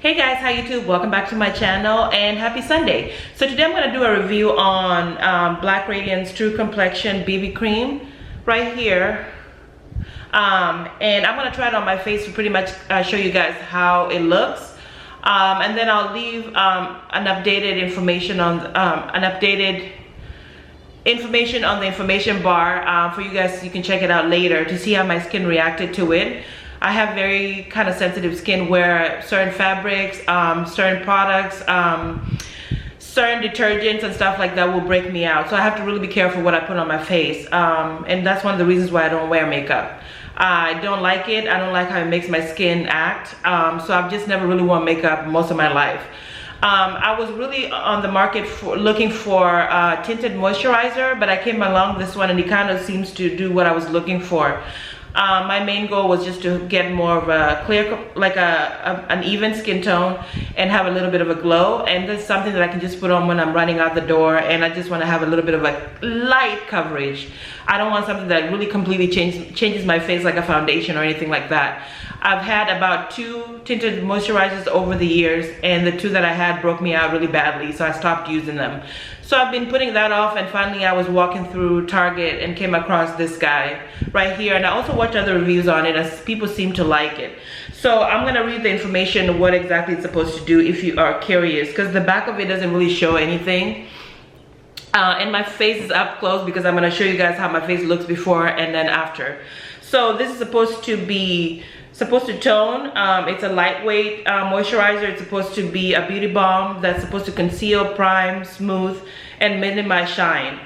Hey guys, how YouTube? Welcome back to my channel and happy Sunday. So today I'm going to do a review on Black Radiance True Complexion BB Cream right here. And I'm going to try it on my face to pretty much show you guys how it looks. And then I'll leave an updated information on the information bar for you guys so you can check it out later to see how my skin reacted to it. I have very kind of sensitive skin where certain fabrics, certain products, certain detergents and stuff like that will break me out. So I have to really be careful what I put on my face. And that's one of the reasons why I don't wear makeup. I don't like it. I don't like how it makes my skin act. So I've just never really worn makeup most of my life. I was really on the market for looking for tinted moisturizer, but I came along this one and it kind of seems to do what I was looking for. My main goal was just to get more of a clear, like an even skin tone and have a little bit of a glow. And that's something that I can just put on when I'm running out the door and I just want to have a little bit of a light coverage. I don't want something that really completely changes my face like a foundation or anything like that. I've had about 2 tinted moisturizers over the years and the 2 that I had broke me out really badly, so I stopped using them. So I've been putting that off, and finally I was walking through Target and came across this guy right here, and I also watched other reviews on it as people seem to like it. So I'm going to read the information, what exactly it's supposed to do if you are curious, because the back of it doesn't really show anything. And my face is up close because I'm going to show you guys how my face looks before and then after. So this is supposed to tone. It's a lightweight moisturizer. It's supposed to be a beauty balm that's supposed to conceal, prime, smooth, and minimize shine.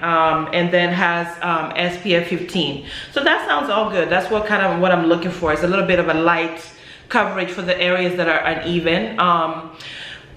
And then has SPF 15. So that sounds all good. That's what I'm looking for. It's a little bit of a light coverage for the areas that are uneven.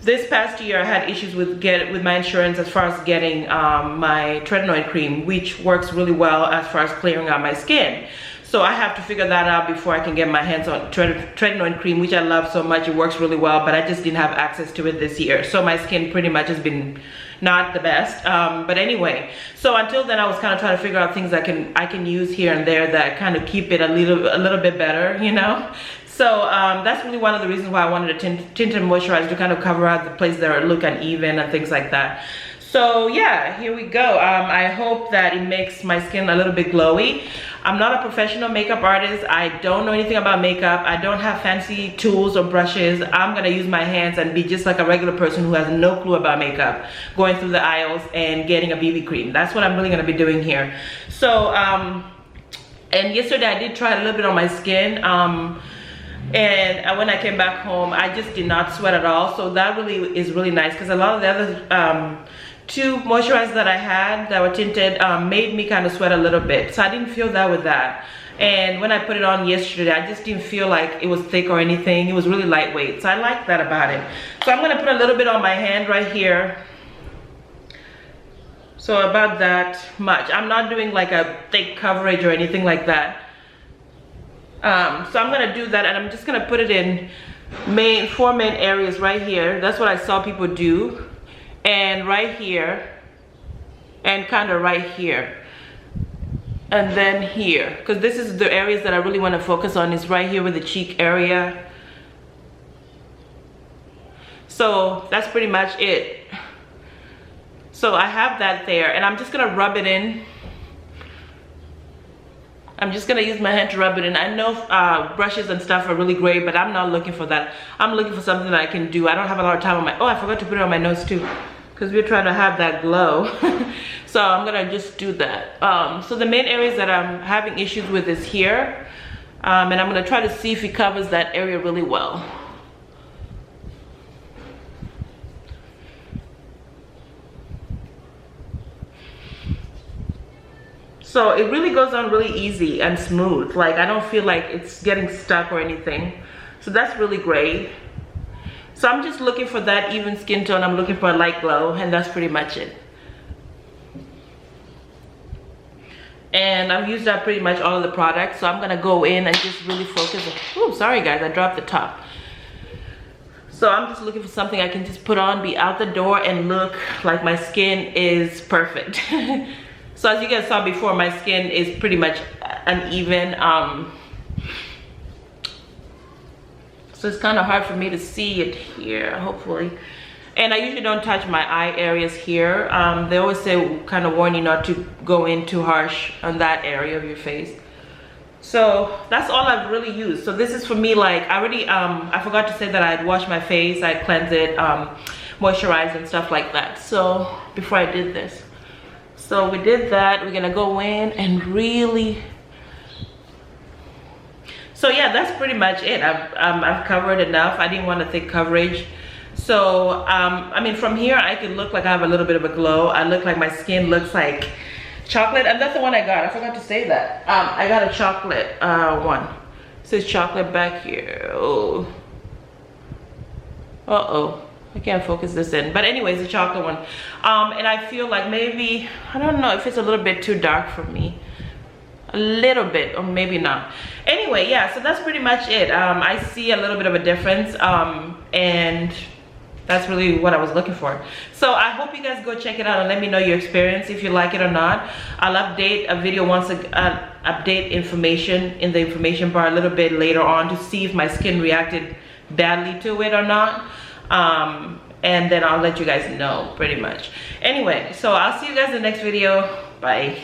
This past year I had issues with my insurance as far as getting my tretinoid cream, which works really well as far as clearing out my skin. So I have to figure that out before I can get my hands on tretinoid cream, which I love so much. It works really well, but I just didn't have access to it this year. So my skin pretty much has been not the best. But anyway, so until then I was kind of trying to figure out things I can use here and there that kind of keep it a little bit better, you know? So that's really one of the reasons why I wanted a tinted moisturizer to kind of cover out the places that look uneven and things like that. So yeah, here we go. I hope that it makes my skin a little bit glowy. I'm not a professional makeup artist. I don't know anything about makeup. I don't have fancy tools or brushes. I'm gonna use my hands and be just like a regular person who has no clue about makeup, going through the aisles and getting a BB cream. That's what I'm really gonna be doing here. So, and yesterday I did try it a little bit on my skin. And when I came back home, I just did not sweat at all. So that really is really nice, because a lot of the other 2 moisturizers that I had that were tinted made me kind of sweat a little bit. So I didn't feel that with that. And when I put it on yesterday, I just didn't feel like it was thick or anything. It was really lightweight. So I like that about it. So I'm going to put a little bit on my hand right here. So about that much. I'm not doing like a thick coverage or anything like that. So I'm going to do that, and I'm just going to put it in 4 main areas right here. That's what I saw people do. And right here, and kind of right here, and then here, because this is the areas that I really want to focus on, is right here with the cheek area. So that's pretty much it. So I have that there, and I'm just gonna rub it in. I'm just gonna use my hand to rub it in. I know brushes and stuff are really great, but I'm not looking for that. I'm looking for something that I can do. I don't have a lot of time on my, oh, I forgot to put it on my nose too, because we're trying to have that glow. So I'm gonna just do that. So the main areas that I'm having issues with is here. And I'm gonna try to see if it covers that area really well. So it really goes on really easy and smooth. Like, I don't feel like it's getting stuck or anything. So that's really great. So I'm just looking for that even skin tone. I'm looking for a light glow, and that's pretty much it. And I've used up pretty much all of the products. So I'm gonna go in and just really focus. Oh, sorry guys, I dropped the top. So I'm just looking for something I can just put on, be out the door, and look like my skin is perfect. So as you guys saw before, my skin is pretty much uneven. So it's kind of hard for me to see it here, hopefully. And I usually don't touch my eye areas here. They always say, kind of warn you not to go in too harsh on that area of your face. So that's all I've really used. So this is for me, like, I already, I forgot to say that I'd washed my face, I'd cleansed it, moisturized and stuff like that. So before I did this. So we did that. We're gonna go in and really, so yeah, that's pretty much it. I've covered enough. I didn't want a thick coverage. So I mean, from here I could look like I have a little bit of a glow. I look like my skin looks like chocolate, and that's the one I got. I forgot to say that. I got a chocolate one. It says chocolate back here. Oh, uh-oh, I can't focus this in, but anyways, the chocolate one. And I feel like maybe, I don't know if it's a little bit too dark for me, a little bit, or maybe not. Anyway, yeah, so that's pretty much it. I see a little bit of a difference, and that's really what I was looking for. So I hope you guys go check it out and let me know your experience, if you like it or not. I'll update a video once, update information in the information bar a little bit later on to see if my skin reacted badly to it or not. And then I'll let you guys know pretty much. Anyway, so I'll see you guys in the next video. Bye.